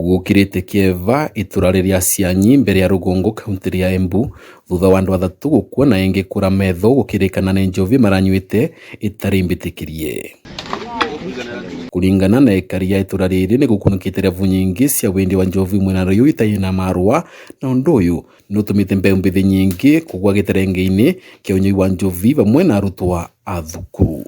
gukirite Kieva itura ria Cianyi mbere ya Rugungu kaunti ya Embu thutha wa andu athatu gukua na engi kura metho gukirikana na njovi maranyuite itari mbitikirie. Kulingana na ekari ya itura riri ni gukunukite revu nyingi cia wendi wa njovi mwena riu itaina marua, na undu uyu nutumite mbeu mbithi nyingi kugwa giterenge-ini kia unyui wa njovi vamwe na arutwa a thukuru.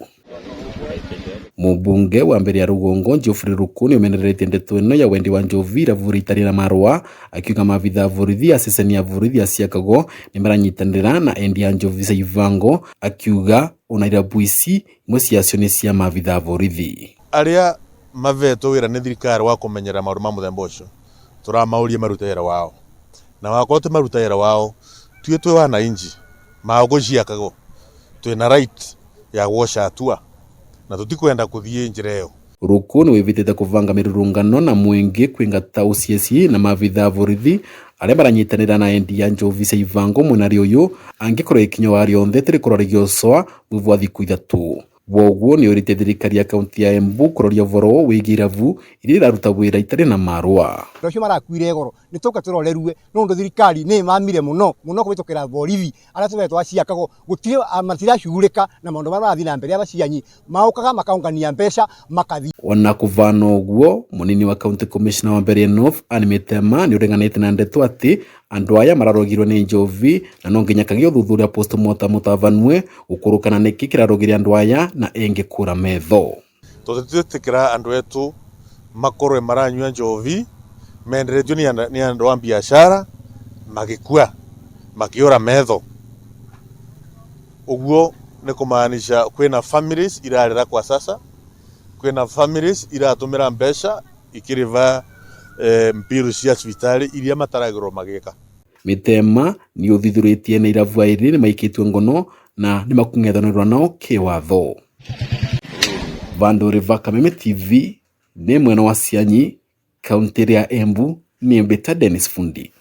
Mubunge wa mbere ya Rugungu Geoffrey Ruku ni umeneretie ndeto ino ya wendi wa njovi ravuri itari na marua, akiuga mavitha borithi a ceceni ya borithi a Chicago ni maranyitanira na endi ya njovi cia Ivango, akiuga ona irabu ici imwe ciacio ni cia mavitha borithi. Aria mavetwo wira ni thirikari wa kumenyera maundu ma muthemba ucio turamauria marute wira wao, na wakorwo ti maruta wira wao tue twi wananchi mago Chicago twina right ya gwosha atua na tutikwenda kuthie njira iyo. Ruku ni wivitite kuvanga mirurungano na mwingi kwingata ucieci na mavitha borithi aria maranyitanira na endi ya njovi cia Ivango mwenari uyu angikorwo ikinyo warionthe tiri kurorigio soa mwivu wa thiku ithatu. Woguo ni urite thirikari ya kaunti ya Embu kuroria uvoro wigie iravu iria iraruta wira itari na marua. Rocio marakuire goro ni tuka turorerue no ndo thirikari ni mamire muno kubitukira borithi aria tuvetwo aciakago gutire amatira shugurika na maundu marathi na mbere ya Cianyi maukaga makaungania mbeca makathi. Ona kuvana uguo munini wa county commissioner wa Mbeere North Anne Mitema ni urenganite na ndeto ati andu aya mararogirwo ni njovi na no nginya kagio thuthuria postmortem mutavanwe ukurukana niki kirarogiria andu aya na engi kura metho. Tutitikira andu etu makorwe maranyua njovi menderetio ni andu wa biashara magikua makiora metho. Uguo ni kumaanisha kwina families irarira kwa sasa, kwina families iratumira mbeca ikiriva mpiru cia cibitari iria mataragirwo magika. Mitema ni uthithuritie na iravu airi ni maikitwe ngono na ni makung'ethanirwa nao kiwatho. Vandu River Kameme TV ni mwena wa Cianyi kaunti ya Embu ni Mbita Dennis Fundi.